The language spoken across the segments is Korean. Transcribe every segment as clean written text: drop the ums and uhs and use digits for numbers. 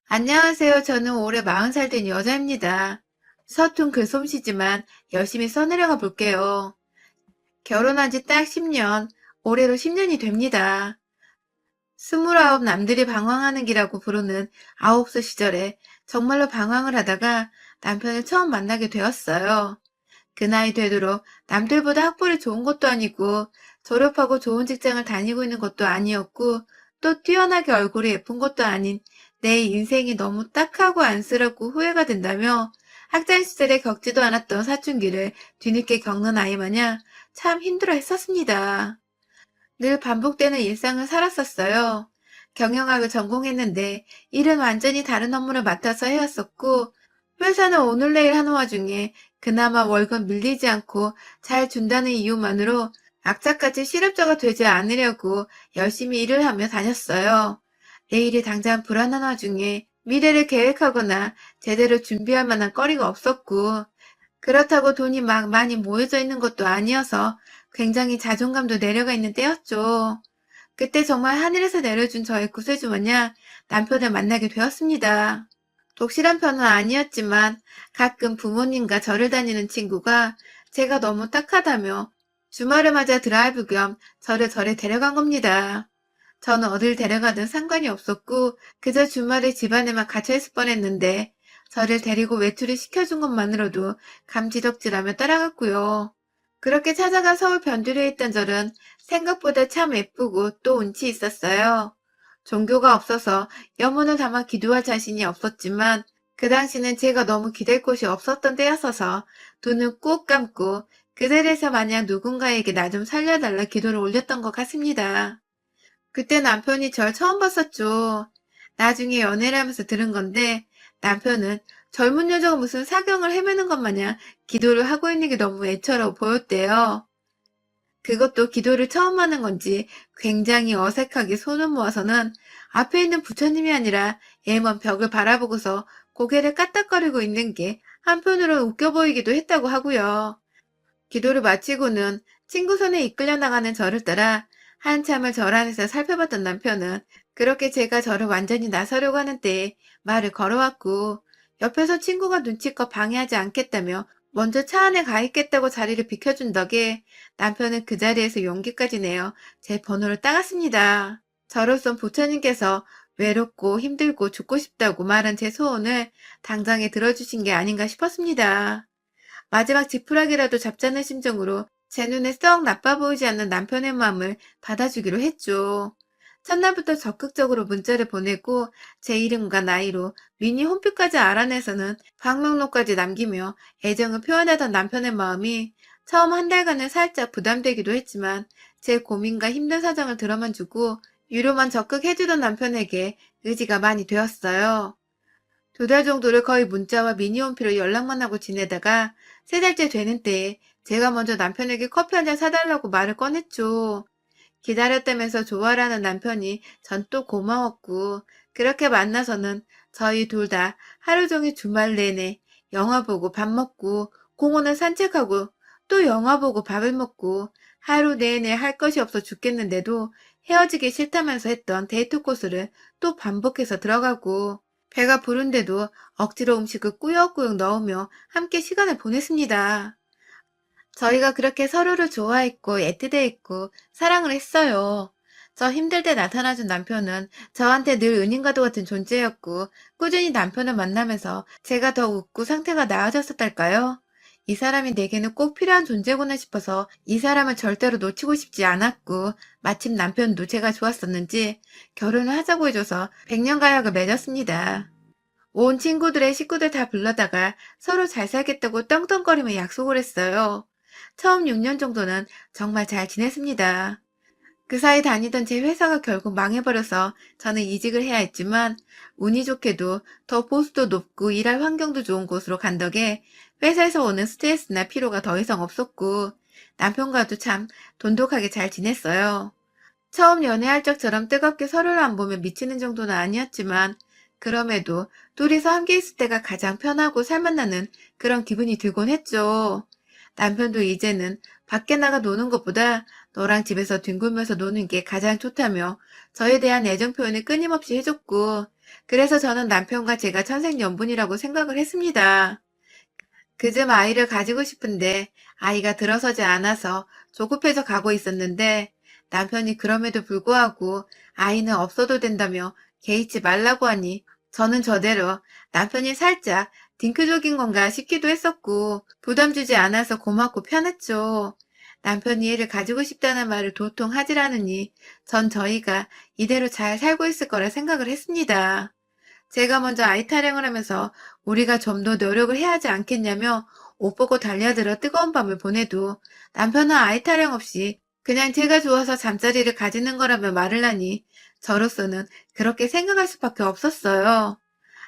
안녕하세요. 저는 올해 40살 된 여자입니다. 서툰 글솜씨지만 열심히 써내려가 볼게요. 결혼한 지 딱 10년, 올해로 10년이 됩니다. 29 남들이 방황하는 기라고 부르는 9살 시절에 정말로 방황을 하다가 남편을 처음 만나게 되었어요. 그 나이 되도록 남들보다 학벌이 좋은 것도 아니고 졸업하고 좋은 직장을 다니고 있는 것도 아니었고 또 뛰어나게 얼굴이 예쁜 것도 아닌 내 인생이 너무 딱하고 안쓰럽고 후회가 된다며 학창 시절에 겪지도 않았던 사춘기를 뒤늦게 겪는 아이 마냥 참 힘들어 했었습니다. 늘 반복되는 일상을 살았었어요. 경영학을 전공했는데 일은 완전히 다른 업무를 맡아서 해왔었고 회사는 오늘 내일 하는 와중에 그나마 월급 밀리지 않고 잘 준다는 이유만으로 악착같이 실업자가 되지 않으려고 열심히 일을 하며 다녔어요. 내일이 당장 불안한 와중에 미래를 계획하거나 제대로 준비할 만한 거리가 없었고 그렇다고 돈이 막 많이 모여져 있는 것도 아니어서 굉장히 자존감도 내려가 있는 때였죠. 그때 정말 하늘에서 내려준 저의 구세주마냥 남편을 만나게 되었습니다. 독실한 편은 아니었지만 가끔 부모님과 절을 다니는 친구가 제가 너무 딱하다며 주말을 맞아 드라이브 겸 저를 절에 데려간 겁니다. 저는 어딜 데려가든 상관이 없었고 그저 주말에 집안에만 갇혀있을 뻔했는데 저를 데리고 외출을 시켜준 것만으로도 감지덕지라며 따라갔고요. 그렇게 찾아간 서울 변두리에 있던 절은 생각보다 참 예쁘고 또 운치 있었어요. 종교가 없어서 염원을 담아 기도할 자신이 없었지만 그 당시는 제가 너무 기댈 곳이 없었던 때였어서 눈을 꾹 감고 그 자리에서 마냥 누군가에게 나 좀 살려달라 기도를 올렸던 것 같습니다. 그때 남편이 절 처음 봤었죠. 나중에 연애를 하면서 들은 건데 남편은 젊은 여자가 무슨 사경을 헤매는 것 마냥 기도를 하고 있는 게 너무 애처로 보였대요. 그것도 기도를 처음 하는 건지 굉장히 어색하게 손을 모아서는 앞에 있는 부처님이 아니라 애먼 벽을 바라보고서 고개를 까딱거리고 있는 게 한편으로는 웃겨 보이기도 했다고 하고요. 기도를 마치고는 친구 손에 이끌려 나가는 저를 따라 한참을 절 안에서 살펴봤던 남편은 그렇게 제가 저를 완전히 나서려고 하는 때에 말을 걸어왔고 옆에서 친구가 눈치껏 방해하지 않겠다며 먼저 차 안에 가 있겠다고 자리를 비켜준 덕에 남편은 그 자리에서 용기까지 내어 제 번호를 따갔습니다. 저로선 부처님께서 외롭고 힘들고 죽고 싶다고 말한 제 소원을 당장에 들어주신 게 아닌가 싶었습니다. 마지막 지푸라기라도 잡자는 심정으로 제 눈에 썩 나빠 보이지 않는 남편의 마음을 받아주기로 했죠. 첫날부터 적극적으로 문자를 보내고 제 이름과 나이로 미니 홈피까지 알아내서는 방명록까지 남기며 애정을 표현하던 남편의 마음이 처음 한 달간은 살짝 부담되기도 했지만 제 고민과 힘든 사정을 들어만 주고 위로만 적극 해주던 남편에게 의지가 많이 되었어요. 2달 정도를 거의 문자와 미니홈피로 연락만 하고 지내다가 3달째 되는 때에 제가 먼저 남편에게 커피 한 잔 사달라고 말을 꺼냈죠. 기다렸다면서 좋아라는 남편이 전 또 고마웠고 그렇게 만나서는 저희 둘 다 하루 종일 주말 내내 영화 보고 밥 먹고 공원을 산책하고 또 영화 보고 밥을 먹고 하루 내내 할 것이 없어 죽겠는데도 헤어지기 싫다면서 했던 데이트 코스를 또 반복해서 들어가고 배가 부른데도 억지로 음식을 꾸역꾸역 넣으며 함께 시간을 보냈습니다. 저희가 그렇게 서로를 좋아했고 애틋해했고 사랑을 했어요. 저 힘들 때 나타나준 남편은 저한테 늘 은인과도 같은 존재였고 꾸준히 남편을 만나면서 제가 더 웃고 상태가 나아졌었달까요? 이 사람이 내게는 꼭 필요한 존재구나 싶어서 이 사람을 절대로 놓치고 싶지 않았고 마침 남편도 제가 좋았었는지 결혼을 하자고 해줘서 100년 가약을 맺었습니다. 온 친구들의 식구들 다 불러다가 서로 잘 살겠다고 떵떵거리며 약속을 했어요. 처음 6년 정도는 정말 잘 지냈습니다. 그 사이 다니던 제 회사가 결국 망해버려서 저는 이직을 해야 했지만 운이 좋게도 더 보수도 높고 일할 환경도 좋은 곳으로 간 덕에 회사에서 오는 스트레스나 피로가 더 이상 없었고 남편과도 참 돈독하게 잘 지냈어요. 처음 연애할 적처럼 뜨겁게 서로를 안 보며 미치는 정도는 아니었지만 그럼에도 둘이서 함께 있을 때가 가장 편하고 살맛나는 그런 기분이 들곤 했죠. 남편도 이제는 밖에 나가 노는 것보다 너랑 집에서 뒹굴면서 노는 게 가장 좋다며 저에 대한 애정 표현을 끊임없이 해줬고 그래서 저는 남편과 제가 천생연분이라고 생각을 했습니다. 그즘 아이를 가지고 싶은데 아이가 들어서지 않아서 조급해져 가고 있었는데 남편이 그럼에도 불구하고 아이는 없어도 된다며 개의치 말라고 하니 저는 저대로 남편이 살짝 딩크족인 건가 싶기도 했었고 부담 주지 않아서 고맙고 편했죠. 남편이 애를 가지고 싶다는 말을 도통 하질 않으니 전 저희가 이대로 잘 살고 있을 거라 생각을 했습니다. 제가 먼저 아이 타령을 하면서 우리가 좀 더 노력을 해야 하지 않겠냐며 옷 벗고 달려들어 뜨거운 밤을 보내도 남편은 아이 타령 없이 그냥 제가 좋아서 잠자리를 가지는 거라며 말을 하니 저로서는 그렇게 생각할 수밖에 없었어요.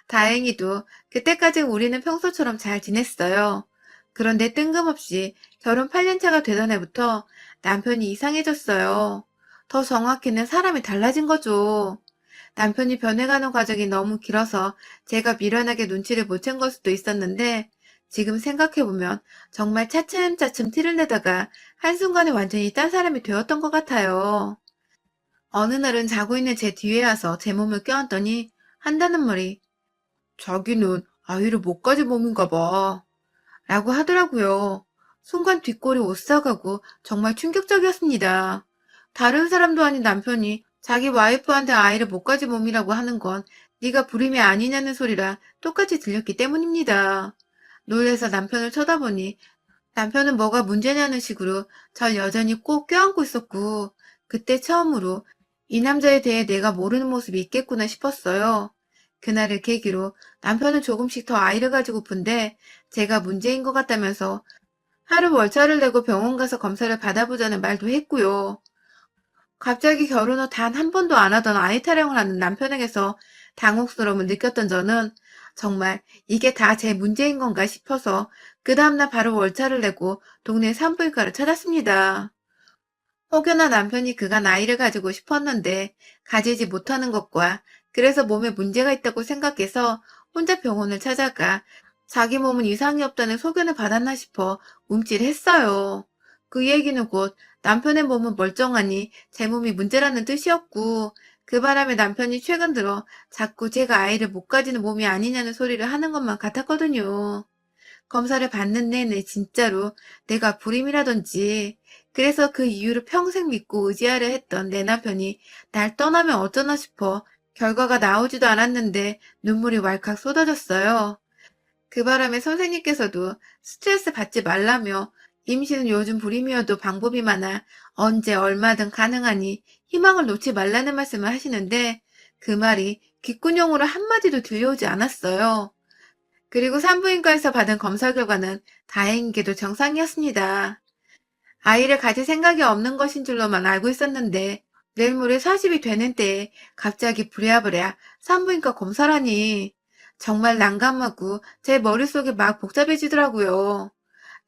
다행히도 그때까지 우리는 평소처럼 잘 지냈어요. 그런데 뜬금없이 결혼 8년 차가 되던 해부터 남편이 이상해졌어요. 더 정확히는 사람이 달라진 거죠. 남편이 변해가는 과정이 너무 길어서 제가 미련하게 눈치를 못 챈 걸 수도 있었는데 지금 생각해보면 정말 차츰차츰 티를 내다가 한순간에 완전히 딴 사람이 되었던 것 같아요. 어느 날은 자고 있는 제 뒤에 와서 제 몸을 껴안더니 한다는 말이 자기는 아이를 못 가진 몸인가 봐 라고 하더라고요. 순간 뒷골이 오싹하고 정말 충격적이었습니다. 다른 사람도 아닌 남편이 자기 와이프한테 아이를 못 가진 몸이라고 하는 건 네가 불임이 아니냐는 소리라 똑같이 들렸기 때문입니다. 놀래서 남편을 쳐다보니 남편은 뭐가 문제냐는 식으로 절 여전히 꼭 껴안고 있었고 그때 처음으로 이 남자에 대해 내가 모르는 모습이 있겠구나 싶었어요. 그날을 계기로 남편은 조금씩 더 아이를 가지고픈데 제가 문제인 것 같다면서 하루 월차를 내고 병원 가서 검사를 받아보자는 말도 했고요. 갑자기 결혼 후 단 한 번도 안 하던 아이 타령을 하는 남편에게서 당혹스러움을 느꼈던 저는 정말 이게 다 제 문제인 건가 싶어서 그 다음날 바로 월차를 내고 동네 산부인과를 찾았습니다. 혹여나 남편이 그간 아이를 가지고 싶었는데 가지지 못하는 것과 그래서 몸에 문제가 있다고 생각해서 혼자 병원을 찾아가 자기 몸은 이상이 없다는 소견을 받았나 싶어 움찔했어요. 그 얘기는 곧 남편의 몸은 멀쩡하니 제 몸이 문제라는 뜻이었고 그 바람에 남편이 최근 들어 자꾸 제가 아이를 못 가지는 몸이 아니냐는 소리를 하는 것만 같았거든요. 검사를 받는 내내 진짜로 내가 불임이라든지 그래서 그 이유를 평생 믿고 의지하려 했던 내 남편이 날 떠나면 어쩌나 싶어 결과가 나오지도 않았는데 눈물이 왈칵 쏟아졌어요. 그 바람에 선생님께서도 스트레스 받지 말라며 임신은 요즘 불임이어도 방법이 많아 언제 얼마든 가능하니 희망을 놓지 말라는 말씀을 하시는데 그 말이 귓구녕으로 한마디도 들려오지 않았어요. 그리고 산부인과에서 받은 검사 결과는 다행히도 정상이었습니다. 아이를 가질 생각이 없는 것인 줄로만 알고 있었는데 내일 모레 40이 되는 때에 갑자기 부랴부랴 산부인과 검사라니 정말 난감하고 제 머릿속이 막 복잡해지더라고요.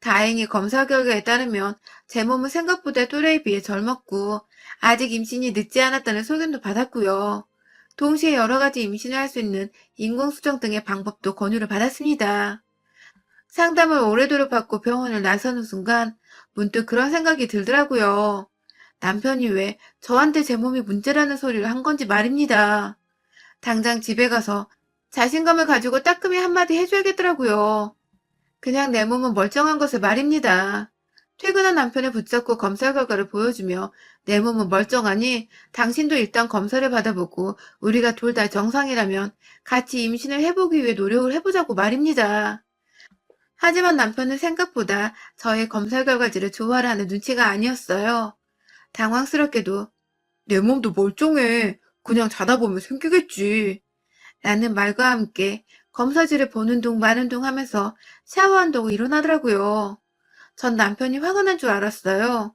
다행히 검사 결과에 따르면 제 몸은 생각보다 또래에 비해 젊었고 아직 임신이 늦지 않았다는 소견도 받았고요. 동시에 여러 가지 임신을 할 수 있는 인공수정 등의 방법도 권유를 받았습니다. 상담을 오래도록 받고 병원을 나서는 순간 문득 그런 생각이 들더라고요. 남편이 왜 저한테 제 몸이 문제라는 소리를 한 건지 말입니다. 당장 집에 가서 자신감을 가지고 따끔히 한마디 해줘야겠더라고요. 그냥 내 몸은 멀쩡한 것을 말입니다. 퇴근한 남편을 붙잡고 검사 결과를 보여주며 내 몸은 멀쩡하니 당신도 일단 검사를 받아보고 우리가 둘 다 정상이라면 같이 임신을 해보기 위해 노력을 해보자고 말입니다. 하지만 남편은 생각보다 저의 검사 결과지를 좋아하는 눈치가 아니었어요. 당황스럽게도 내 몸도 멀쩡해. 그냥 자다 보면 생기겠지. 라는 말과 함께 검사지를 보는 둥 마는 둥 하면서 샤워한다고 일어나더라고요. 전 남편이 화가 난 줄 알았어요.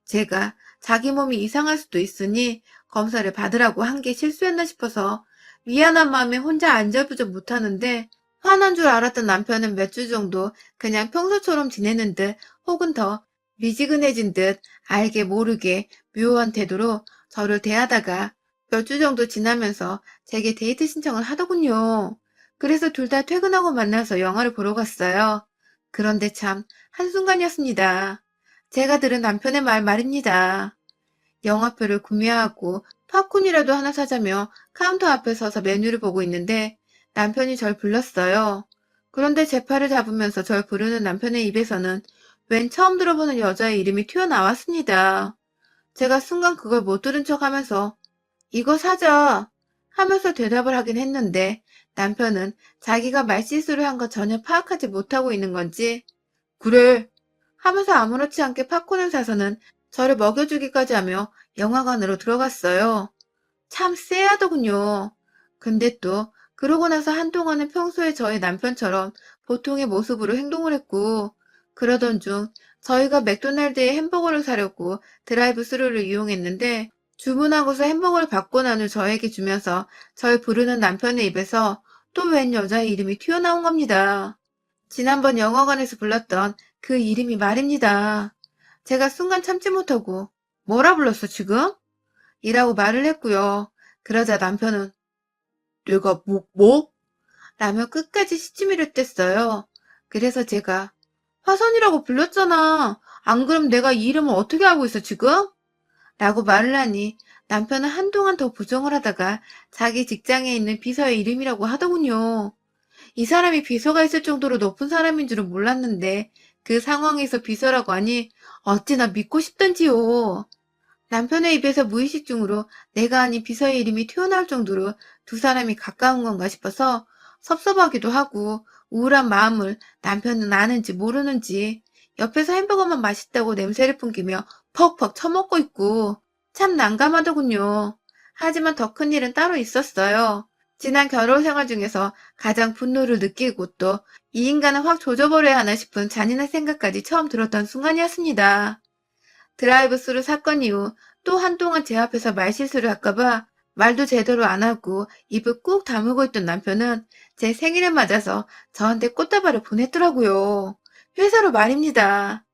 제가 자기 몸이 이상할 수도 있으니 검사를 받으라고 한 게 실수였나 싶어서 미안한 마음에 혼자 안절부절 못하는데 화난 줄 알았던 남편은 몇 주 정도 그냥 평소처럼 지내는 듯 혹은 더 미지근해진 듯 알게 모르게 묘한 태도로 저를 대하다가 몇 주 정도 지나면서 제게 데이트 신청을 하더군요. 그래서 둘 다 퇴근하고 만나서 영화를 보러 갔어요. 그런데 참 한순간이었습니다. 제가 들은 남편의 말입니다. 영화표를 구매하고 팝콘이라도 하나 사자며 카운터 앞에 서서 메뉴를 보고 있는데 남편이 절 불렀어요. 그런데 제 팔을 잡으면서 절 부르는 남편의 입에서는 웬 처음 들어보는 여자의 이름이 튀어나왔습니다. 제가 순간 그걸 못 들은 척 하면서 이거 사자 하면서 대답을 하긴 했는데 남편은 자기가 말실수를 한 거 전혀 파악하지 못하고 있는 건지 그래 하면서 아무렇지 않게 팝콘을 사서는 저를 먹여주기까지 하며 영화관으로 들어갔어요. 참 쎄하더군요. 근데 또 그러고 나서 한동안은 평소에 저의 남편처럼 보통의 모습으로 행동을 했고 그러던 중 저희가 맥도날드에 햄버거를 사려고 드라이브 스루를 이용했는데 주문하고서 햄버거를 받고 난 후 저에게 주면서 절 부르는 남편의 입에서 또 웬 여자의 이름이 튀어나온 겁니다. 지난번 영화관에서 불렀던 그 이름이 말입니다. 제가 순간 참지 못하고 뭐라 불렀어 지금? 이라고 말을 했고요. 그러자 남편은 내가 뭐? 라며 끝까지 시치미를 뗐어요. 그래서 제가 화선이라고 불렀잖아. 안 그럼 내가 이 이름을 어떻게 알고 있어 지금? 라고 말을 하니 남편은 한동안 더 부정을 하다가 자기 직장에 있는 비서의 이름이라고 하더군요. 이 사람이 비서가 있을 정도로 높은 사람인 줄은 몰랐는데 그 상황에서 비서라고 하니 어찌나 믿고 싶던지요. 남편의 입에서 무의식 중으로 내가 아닌 비서의 이름이 튀어나올 정도로 두 사람이 가까운 건가 싶어서 섭섭하기도 하고 우울한 마음을 남편은 아는지 모르는지 옆에서 햄버거만 맛있다고 냄새를 풍기며 퍽퍽 처먹고 있고 참 난감하더군요. 하지만 더 큰 일은 따로 있었어요. 지난 결혼 생활 중에서 가장 분노를 느끼고 또 이 인간은 확 조져버려야 하나 싶은 잔인한 생각까지 처음 들었던 순간이었습니다. 드라이브스루 사건 이후 또 한동안 제 앞에서 말실수를 할까봐 말도 제대로 안 하고 입을 꾹 다물고 있던 남편은 제 생일을 맞아서 저한테 꽃다발을 보냈더라고요. 회사로 말입니다.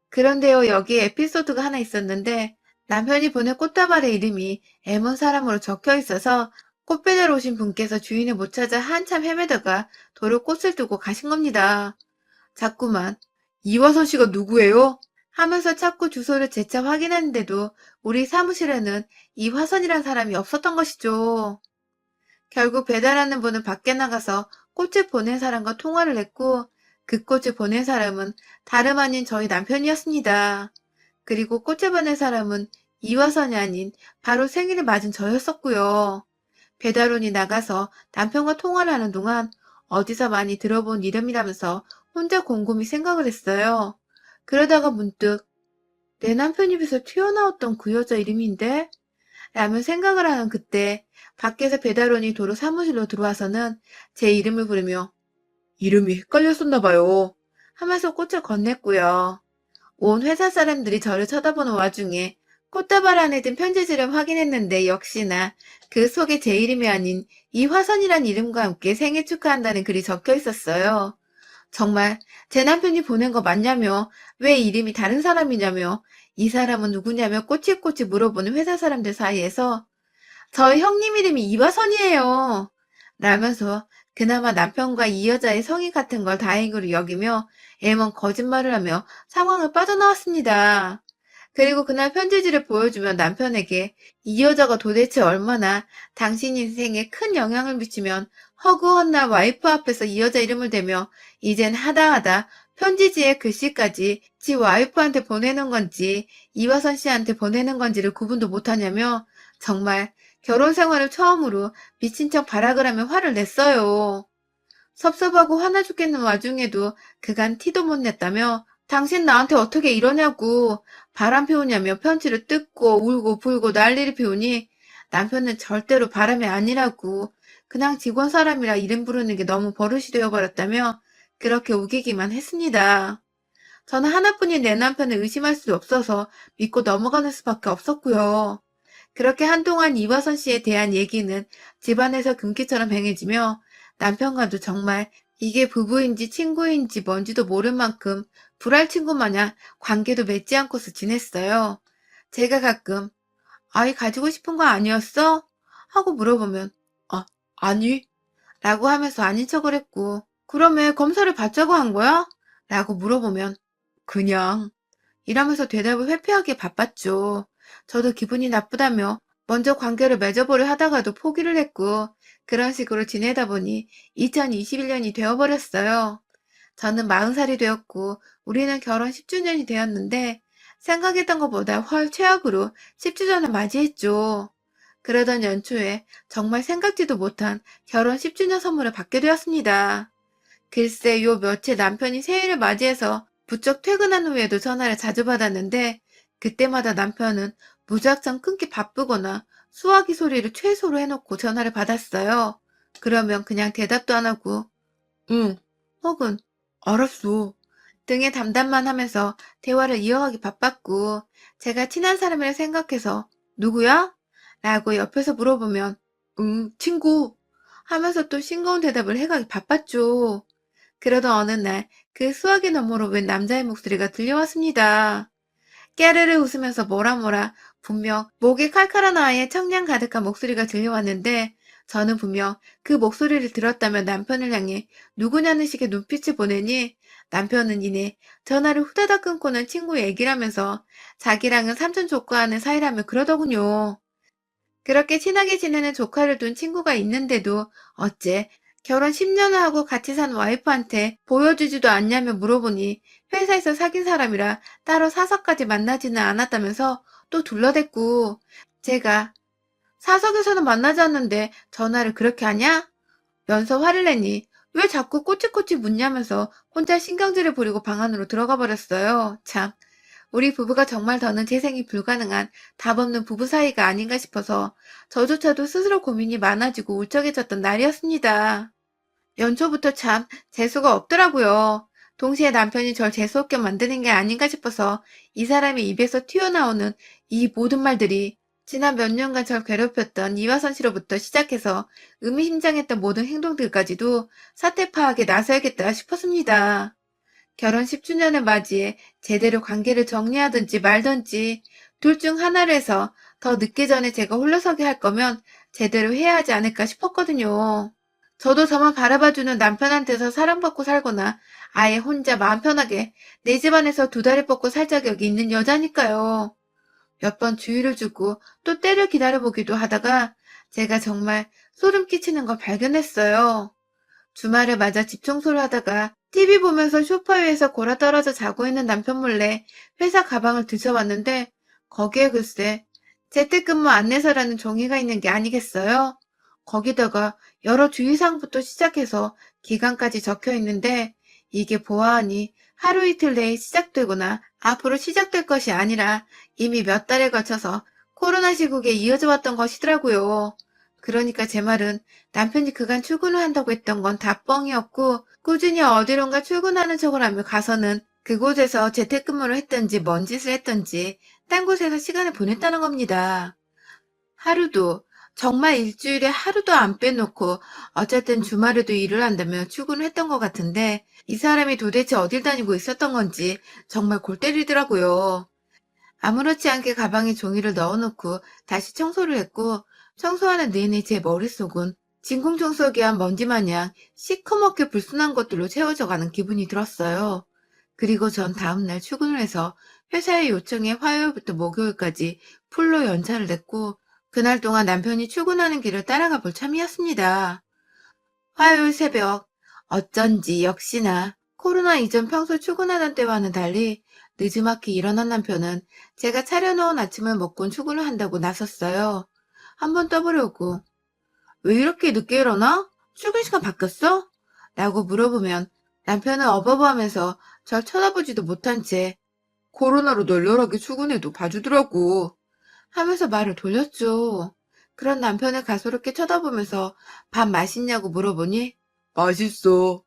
그런데요, 여기에 에피소드가 하나 있었는데 남편이 보낸 꽃다발의 이름이 M원 사람으로 적혀 있어서 꽃 배달 오신 분께서 주인을 못 찾아 한참 헤매다가 도로 꽃을 두고 가신 겁니다. 자꾸만 이화선 씨가 누구예요? 하면서 찾고 주소를 재차 확인했는데도 우리 사무실에는 이화선이란 사람이 없었던 것이죠. 결국 배달하는 분은 밖에 나가서 꽃을 보낸 사람과 통화를 했고 그 꽃을 보낸 사람은 다름 아닌 저희 남편이었습니다. 그리고 꽃을 보낸 사람은 이화선이 아닌 바로 생일을 맞은 저였었고요. 배달원이 나가서 남편과 통화를 하는 동안 어디서 많이 들어본 이름이라면서 혼자 곰곰이 생각을 했어요. 그러다가 문득 내 남편 입에서 튀어나왔던 그 여자 이름인데? 라며 생각을 하는 그때 밖에서 배달원이 도로 사무실로 들어와서는 제 이름을 부르며 이름이 헷갈렸었나 봐요. 하면서 꽃을 건넸고요. 온 회사 사람들이 저를 쳐다보는 와중에 꽃다발 안에 든 편지지를 확인했는데 역시나 그 속에 제 이름이 아닌 이화선이란 이름과 함께 생일 축하한다는 글이 적혀 있었어요. 정말 제 남편이 보낸 거 맞냐며 왜 이름이 다른 사람이냐며 이 사람은 누구냐며 꼬치꼬치 물어보는 회사 사람들 사이에서 저희 형님 이름이 이화선이에요. 라면서 그나마 남편과 이 여자의 성의 같은 걸 다행으로 여기며 애먼 거짓말을 하며 상황을 빠져나왔습니다. 그리고 그날 편지지를 보여주며 남편에게 이 여자가 도대체 얼마나 당신 인생에 큰 영향을 미치면 허구헌날 와이프 앞에서 이 여자 이름을 대며 이젠 하다하다 편지지에 글씨까지 지 와이프한테 보내는 건지 이화선 씨한테 보내는 건지를 구분도 못하냐며 정말 결혼 생활을 처음으로 미친 척 발악을 하며 화를 냈어요. 섭섭하고 화나 죽겠는 와중에도 그간 티도 못 냈다며 당신 나한테 어떻게 이러냐고 바람 피우냐며 편지를 뜯고 울고 불고 난리를 피우니 남편은 절대로 바람이 아니라고 그냥 직원 사람이라 이름 부르는 게 너무 버릇이 되어버렸다며 그렇게 우기기만 했습니다. 저는 하나뿐인 내 남편을 의심할 수 없어서 믿고 넘어가는 수밖에 없었고요. 그렇게 한동안 이화선 씨에 대한 얘기는 집안에서 금기처럼 행해지며 남편과도 정말 이게 부부인지 친구인지 뭔지도 모를 만큼 불알 친구 마냥 관계도 맺지 않고서 지냈어요. 제가 가끔 아이 가지고 싶은 거 아니었어? 하고 물어보면 아니 라고 하면서 아닌 척을 했고 그럼 왜 검사를 받자고 한 거야? 라고 물어보면 그냥 이러면서 대답을 회피하기에 바빴죠. 저도 기분이 나쁘다며 먼저 관계를 맺어보려 하다가도 포기를 했고, 그런 식으로 지내다 보니 2021년이 되어버렸어요. 저는 40살이 되었고, 우리는 결혼 10주년이 되었는데, 생각했던 것보다 훨 최악으로 10주년을 맞이했죠. 그러던 연초에 정말 생각지도 못한 결혼 10주년 선물을 받게 되었습니다. 글쎄 요 며칠 남편이 새해를 맞이해서 부쩍 퇴근한 후에도 전화를 자주 받았는데 그때마다 남편은 무작정 끊기 바쁘거나 수화기 소리를 최소로 해놓고 전화를 받았어요. 그러면 그냥 대답도 안 하고 응 혹은 알았어 등의 담담만 하면서 대화를 이어가기 바빴고 제가 친한 사람이라 생각해서 누구야? 라고 옆에서 물어보면 응 친구 하면서 또 싱거운 대답을 해가기 바빴죠. 그러던 어느 날 그 수화기 너머로 웬 남자의 목소리가 들려왔습니다. 깨르르 웃으면서 뭐라 분명 목이 칼칼한 아이의 청량 가득한 목소리가 들려왔는데 저는 분명 그 목소리를 들었다면 남편을 향해 누구냐는 식의 눈빛을 보내니 남편은 이내 전화를 후다닥 끊고는 친구 얘기를 하면서 자기랑은 삼촌 조카하는 사이라며 그러더군요. 그렇게 친하게 지내는 조카를 둔 친구가 있는데도 어째 결혼 10년을 하고 같이 산 와이프한테 보여주지도 않냐며 물어보니 회사에서 사귄 사람이라 따로 사석까지 만나지는 않았다면서 또 둘러댔고 제가 사석에서는 만나지 않는데 전화를 그렇게 하냐? 면서 화를 내니 왜 자꾸 꼬치꼬치 묻냐면서 혼자 신경질을 부리고 방 안으로 들어가 버렸어요. 참. 우리 부부가 정말 더는 재생이 불가능한 답 없는 부부 사이가 아닌가 싶어서 저조차도 스스로 고민이 많아지고 울적해졌던 날이었습니다. 연초부터 참 재수가 없더라고요. 동시에 남편이 절 재수없게 만드는 게 아닌가 싶어서 이 사람의 입에서 튀어나오는 이 모든 말들이 지난 몇 년간 절 괴롭혔던 이화선 씨로부터 시작해서 의미심장했던 모든 행동들까지도 사태 파악에 나서야겠다 싶었습니다. 결혼 10주년을 맞이해 제대로 관계를 정리하든지 말든지 둘 중 하나를 해서 더 늦기 전에 제가 홀로서게 할 거면 제대로 해야 하지 않을까 싶었거든요. 저도 저만 바라봐주는 남편한테서 사랑받고 살거나 아예 혼자 마음 편하게 내 집안에서 두 다리 뻗고 살 자격이 있는 여자니까요. 몇 번 주의를 주고 또 때를 기다려보기도 하다가 제가 정말 소름 끼치는 걸 발견했어요. 주말을 맞아 집 청소를 하다가 TV 보면서 소파 위에서 골아떨어져 자고 있는 남편 몰래 회사 가방을 뒤져봤는데 거기에 글쎄 재택근무 안내서라는 종이가 있는 게 아니겠어요? 거기다가 여러 주의사항부터 시작해서 기간까지 적혀 있는데 이게 보아하니 하루 이틀 내에 시작되거나 앞으로 시작될 것이 아니라 이미 몇 달에 걸쳐서 코로나 시국에 이어져 왔던 것이더라고요. 그러니까 제 말은 남편이 그간 출근을 한다고 했던 건 다 뻥이었고 꾸준히 어디론가 출근하는 척을 하며 가서는 그곳에서 재택근무를 했던지 뭔 짓을 했던지 딴 곳에서 시간을 보냈다는 겁니다. 하루도 정말 일주일에 하루도 안 빼놓고 어쨌든 주말에도 일을 한다며 출근을 했던 것 같은데 이 사람이 도대체 어딜 다니고 있었던 건지 정말 골 때리더라고요. 아무렇지 않게 가방에 종이를 넣어놓고 다시 청소를 했고 청소하는 내내 제 머릿속은 진공청소기와 먼지 마냥 시커멓게 불순한 것들로 채워져가는 기분이 들었어요. 그리고 전 다음날 출근을 해서 회사의 요청에 화요일부터 목요일까지 풀로 연차를 냈고 그날 동안 남편이 출근하는 길을 따라가 볼 참이었습니다. 화요일 새벽 어쩐지 역시나 코로나 이전 평소 출근하던 때와는 달리 느지막이 일어난 남편은 제가 차려놓은 아침을 먹고 출근을 한다고 나섰어요. 한번 떠보려고 왜 이렇게 늦게 일어나? 출근 시간 바뀌었어? 라고 물어보면 남편은 어버버하면서 절 쳐다보지도 못한 채 코로나로 널널하게 출근해도 봐주더라고 하면서 말을 돌렸죠. 그런 남편을 가소롭게 쳐다보면서 밥 맛있냐고 물어보니 맛있어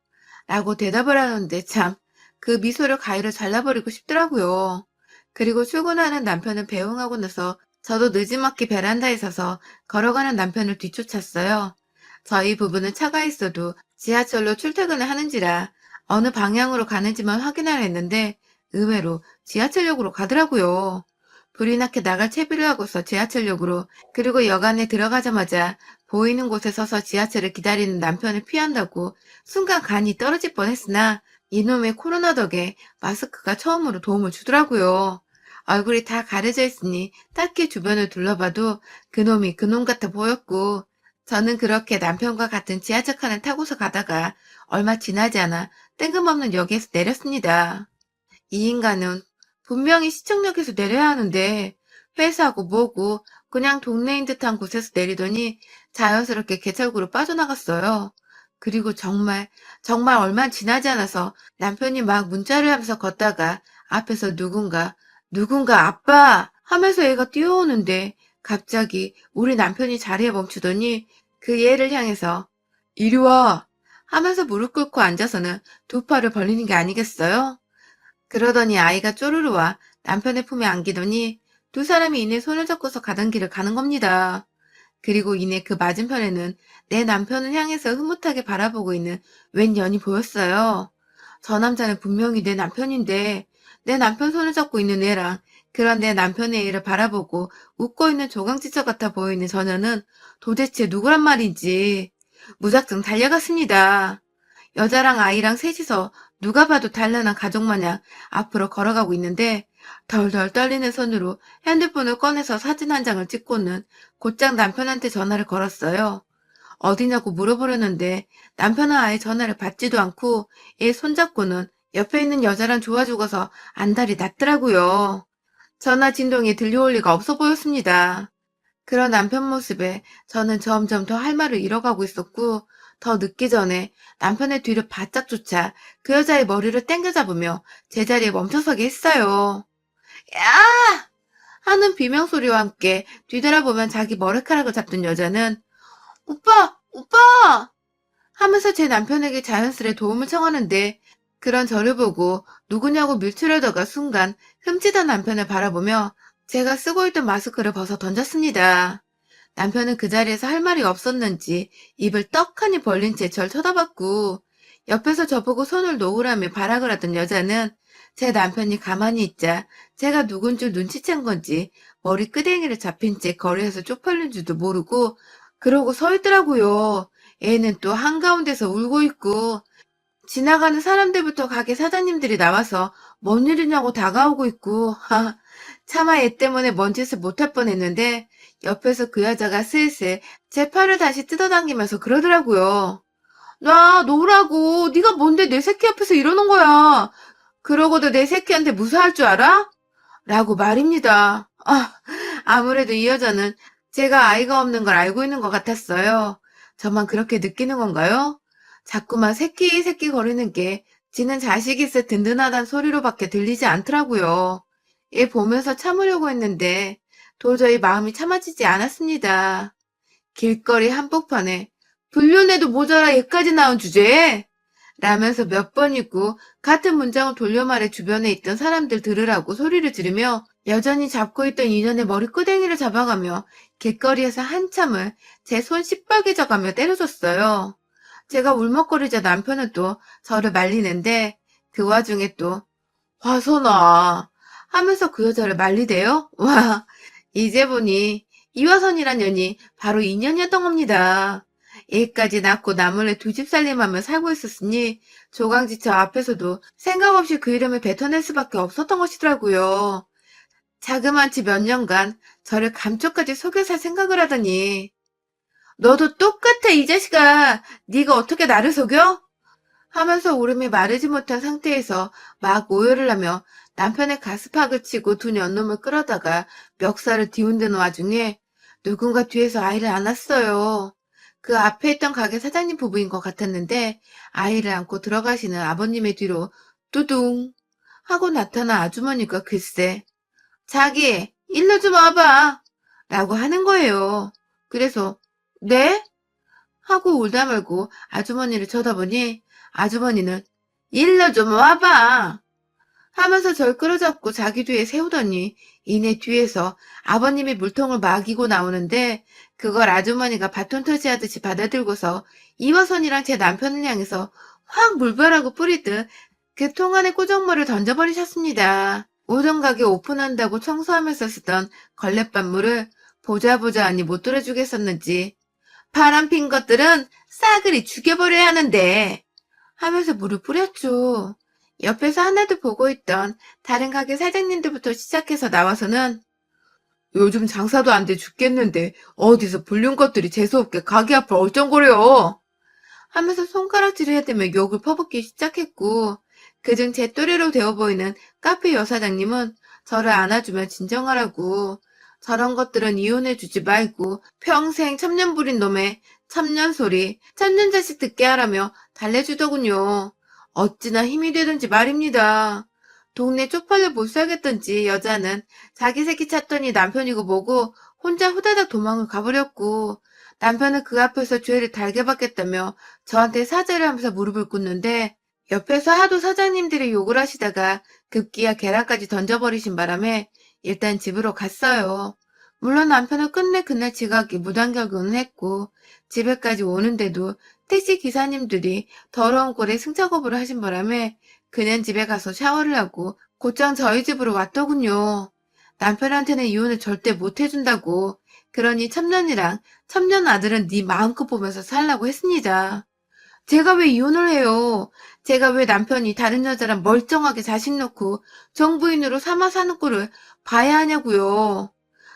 라고 대답을 하는데 참 그 미소를 가위로 잘라버리고 싶더라고요. 그리고 출근하는 남편을 배웅하고 나서 저도 느지막이 베란다에 서서 걸어가는 남편을 뒤쫓았어요. 저희 부부는 차가 있어도 지하철로 출퇴근을 하는지라 어느 방향으로 가는지만 확인하려 했는데 의외로 지하철역으로 가더라고요. 불이 나게 나갈 채비를 하고서 지하철역으로 그리고 여관에 들어가자마자 보이는 곳에 서서 지하철을 기다리는 남편을 피한다고 순간 간이 떨어질 뻔했으나 이놈의 코로나 덕에 마스크가 처음으로 도움을 주더라고요. 얼굴이 다 가려져 있으니 딱히 주변을 둘러봐도 그놈이 그놈 같아 보였고, 저는 그렇게 남편과 같은 지하철칸을 타고서 가다가 얼마 지나지 않아 뜬금없는 역에서 내렸습니다. 이 인간은 분명히 시청역에서 내려야 하는데 회사고 뭐고 그냥 동네인 듯한 곳에서 내리더니 자연스럽게 개찰구로 빠져나갔어요. 그리고 정말 얼마 지나지 않아서 남편이 막 문자를 하면서 걷다가 앞에서 누군가 아빠 하면서 얘가 뛰어오는데 갑자기 우리 남편이 자리에 멈추더니 그 얘를 향해서 이리 와 하면서 무릎 꿇고 앉아서는 두 팔을 벌리는 게 아니겠어요? 그러더니 아이가 쪼르르 와 남편의 품에 안기더니 두 사람이 이내 손을 잡고서 가던 길을 가는 겁니다. 그리고 이내 그 맞은편에는 내 남편을 향해서 흐뭇하게 바라보고 있는 웬 년이 보였어요. 저 남자는 분명히 내 남편인데 내 남편 손을 잡고 있는 애랑 그런 내 남편의 애를 바라보고 웃고 있는 조강지처 같아 보이는 저녀는 도대체 누구란 말인지 무작정 달려갔습니다. 여자랑 아이랑 셋이서 누가 봐도 단란한 가족 마냥 앞으로 걸어가고 있는데 덜덜 떨리는 손으로 핸드폰을 꺼내서 사진 한 장을 찍고는 곧장 남편한테 전화를 걸었어요. 어디냐고 물어보려는데 남편은 아예 전화를 받지도 않고 얘 손잡고는 옆에 있는 여자랑 좋아 죽어서 안달이 났더라고요. 전화 진동이 들려올 리가 없어 보였습니다. 그런 남편 모습에 저는 점점 더 할 말을 잃어가고 있었고 더 늦기 전에 남편의 뒤를 바짝 쫓아 그 여자의 머리를 땡겨 잡으며 제자리에 멈춰서게 했어요. 야! 하는 비명소리와 함께 뒤돌아보면 자기 머리카락을 잡던 여자는 오빠! 하면서 제 남편에게 자연스레 도움을 청하는데 그런 저를 보고 누구냐고 밀치려다가 순간 흠칫한 남편을 바라보며 제가 쓰고 있던 마스크를 벗어 던졌습니다. 남편은 그 자리에서 할 말이 없었는지 입을 떡하니 벌린 채 절 쳐다봤고 옆에서 저보고 손을 놓으라며 발악을 하던 여자는 제 남편이 가만히 있자 제가 누군 줄 눈치챈 건지 머리 끄댕이를 잡힌 채 거리에서 쪽팔린 줄도 모르고 그러고 서 있더라고요. 애는 또 한가운데서 울고 있고 지나가는 사람들부터 가게 사장님들이 나와서 뭔 일이냐고 다가오고 있고 차마 얘 때문에 뭔 짓을 못할 뻔했는데 옆에서 그 여자가 슬슬 제 팔을 다시 뜯어당기면서 그러더라고요. 나 놓으라고. 네가 뭔데 내 새끼 앞에서 이러는 거야. 그러고도 내 새끼한테 무사할 줄 알아? 라고 말입니다. 아무래도 이 여자는 제가 아이가 없는 걸 알고 있는 것 같았어요. 저만 그렇게 느끼는 건가요? 자꾸만 새끼 거리는 게 지는 자식이 있어 든든하단 소리로밖에 들리지 않더라고요. 얘 보면서 참으려고 했는데 도저히 마음이 참아지지 않았습니다. 길거리 한복판에 불륜에도 모자라 얘까지 나온 주제에 라면서 몇 번이고 같은 문장을 돌려 말해 주변에 있던 사람들 들으라고 소리를 지르며 여전히 잡고 있던 인연의 머리끄댕이를 잡아가며 길거리에서 한참을 제 손 시뻘개져가며 때려줬어요. 제가 울먹거리자 남편은 또 저를 말리는데 그 와중에 또 화선아 하면서 그 여자를 말리대요? 와, 이제 보니 이화선이란 년이 바로 인연이었던 겁니다. 애까지 낳고 나몰래 두 집 살림하며 살고 있었으니 조강지처 앞에서도 생각 없이 그 이름을 뱉어낼 수밖에 없었던 것이더라고요. 자그마치 몇 년간 저를 감쪽까지 속여 살 생각을 하더니 너도 똑같아 이 자식아. 네가 어떻게 나를 속여? 하면서 울음이 마르지 못한 상태에서 막 오열을 하며 남편의 가스팍을 치고 두 년놈을 끌어다가 멱살을 뒤흔드는 와중에 누군가 뒤에서 아이를 안았어요. 그 앞에 있던 가게 사장님 부부인 것 같았는데 아이를 안고 들어가시는 아버님의 뒤로 뚜둥 하고 나타난 아주머니가 글쎄 자기 일로 좀 와봐 라고 하는 거예요. 그래서 네? 하고 울다 말고 아주머니를 쳐다보니 아주머니는 일로 좀 와봐 하면서 절 끌어잡고 자기 뒤에 세우더니 이내 뒤에서 아버님이 물통을 막이고 나오는데 그걸 아주머니가 바톤 터치하듯이 받아들고서 이화선이랑 제 남편을 향해서 확 물벼락을 뿌리듯 그 통 안에 꾸정물을 던져버리셨습니다. 오전 가게 오픈한다고 청소하면서 쓰던 걸레밥물을 보자 하니 못 들어주겠었는지 바람핀 것들은 싸그리 죽여버려야 하는데 하면서 물을 뿌렸죠. 옆에서 하나도 보고 있던 다른 가게 사장님들부터 시작해서 나와서는 요즘 장사도 안 돼 죽겠는데 어디서 불륜 것들이 재수없게 가게 앞을 얼쩡거려 하면서 손가락질을 해대며 욕을 퍼붓기 시작했고 그중 제 또래로 되어 보이는 카페 여사장님은 저를 안아주며 진정하라고 저런 것들은 이혼해주지 말고 평생 천년 부린 놈의 천년 소리, 천년 자식 듣게 하라며 달래주더군요. 어찌나 힘이 되든지 말입니다. 동네 쪽팔려 못 살겠던지 여자는 자기 새끼 찾더니 남편이고 뭐고 혼자 후다닥 도망을 가버렸고 남편은 그 앞에서 죄를 달게 받겠다며 저한테 사죄를 하면서 무릎을 꿇는데 옆에서 하도 사장님들이 욕을 하시다가 급기야 계란까지 던져버리신 바람에 일단 집으로 갔어요. 물론 남편은 끝내 그날 지각이 무단결근을 했고 집에까지 오는데도 택시 기사님들이 더러운 꼴에 승차 거부를 하신 바람에 그냥 집에 가서 샤워를 하고 곧장 저희 집으로 왔더군요. 남편한테는 이혼을 절대 못 해준다고 그러니 첨년이랑 첨년 아들은 네 마음껏 보면서 살라고 했습니다. 제가 왜 이혼을 해요? 제가 왜 남편이 다른 여자랑 멀쩡하게 자식 놓고 정부인으로 삼아 사는 꼴을 봐야 하냐고요.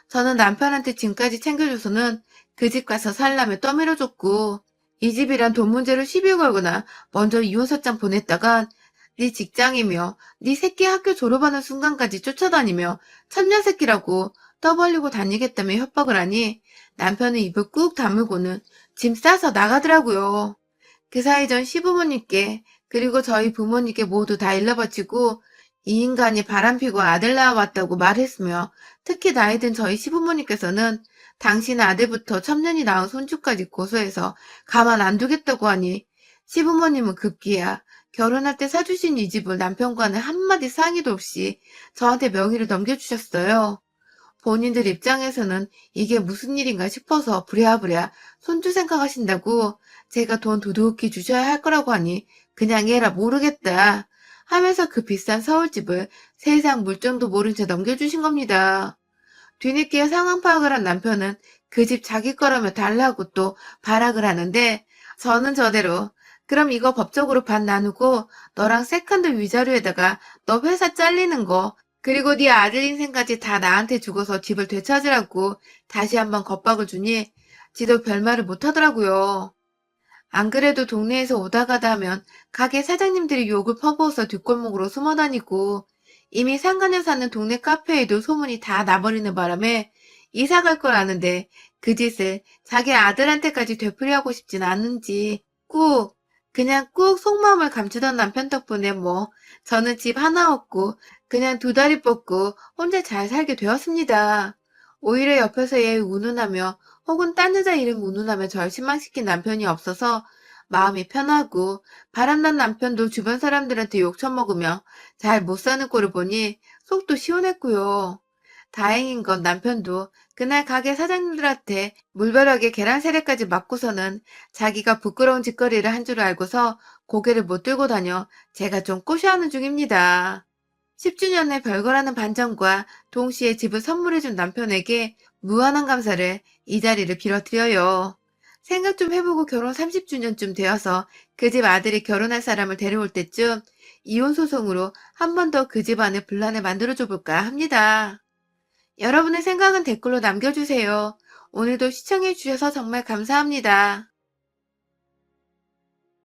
저는 남편한테 짐까지 챙겨줘서는 그 집 가서 살라며 떠밀어줬고 이 집이란 돈 문제로 시비 걸거나 먼저 이혼서장 보냈다간 네 직장이며 네 새끼 학교 졸업하는 순간까지 쫓아다니며 천녀새끼라고 떠벌리고 다니겠다며 협박을 하니 남편은 입을 꾹 다물고는 짐 싸서 나가더라고요. 그 사이 전 시부모님께 그리고 저희 부모님께 모두 다 일러바치고 이 인간이 바람피고 아들 낳아왔다고 말했으며 특히 나이 든 저희 시부모님께서는 당신 아들부터 첩년이 낳은 손주까지 고소해서 가만 안 두겠다고 하니 시부모님은 급기야 결혼할 때 사주신 이 집을 남편과는 한마디 상의도 없이 저한테 명의를 넘겨주셨어요. 본인들 입장에서는 이게 무슨 일인가 싶어서 부랴부랴 손주 생각하신다고 제가 돈 두둑히 주셔야 할 거라고 하니 그냥 해라 모르겠다 하면서 그 비싼 서울집을 세상 물정도 모른 채 넘겨주신 겁니다. 뒤늦게 상황 파악을 한 남편은 그 집 자기 거라며 달라고 또 발악을 하는데 저는 저대로 그럼 이거 법적으로 반 나누고 너랑 세컨드 위자료에다가 너 회사 잘리는 거 그리고 네 아들 인생까지 다 나한테 주고서 집을 되찾으라고 다시 한번 겁박을 주니 지도 별말을 못하더라고요. 안 그래도 동네에서 오다 가다 하면 가게 사장님들이 욕을 퍼부어서 뒷골목으로 숨어다니고 이미 상가녀 사는 동네 카페에도 소문이 다 나버리는 바람에 이사 갈 걸 아는데 그 짓을 자기 아들한테까지 되풀이하고 싶진 않은지 그냥 꾹 속마음을 감추던 남편 덕분에 뭐 저는 집 하나 얻고 그냥 두 다리 뻗고 혼자 잘 살게 되었습니다. 오히려 옆에서 얘 운운하며 혹은 딴 여자 이름 운운하며 절 실망시킨 남편이 없어서 마음이 편하고 바람난 남편도 주변 사람들한테 욕 처먹으며 잘 못 사는 꼴을 보니 속도 시원했고요. 다행인 건 남편도 그날 가게 사장님들한테 물벼락에 계란 세례까지 맞고서는 자기가 부끄러운 짓거리를 한 줄 알고서 고개를 못 들고 다녀 제가 좀 꼬셔하는 중입니다. 10주년의 별거라는 반전과 동시에 집을 선물해준 남편에게 무한한 감사를 이 자리를 빌어드려요. 생각 좀 해보고 결혼 30주년쯤 되어서 그 집 아들이 결혼할 사람을 데려올 때쯤 이혼 소송으로 한 번 더 그 집안에 분란을 만들어줘 볼까 합니다. 여러분의 생각은 댓글로 남겨주세요. 오늘도 시청해주셔서 정말 감사합니다.